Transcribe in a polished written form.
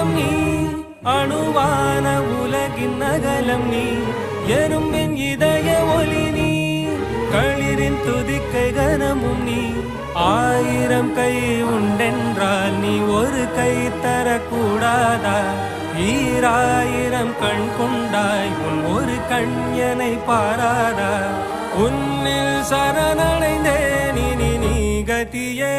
அங்கம் நீ அணுவான உலகின் அகலம் நீ எறும்பின் இதய ஒளி நீ களிரின் துதிக்கை கனமும் நீ ஆயிரம் கை உண்டென்றால் நீ ஒரு கை தரக்கூடாதா ஈராயிரம் கண் கொண்டாய் உன் ஒரு கண்யனை பாராதா உன்னில் சரணடைந்தேன் இனி நீ கதியே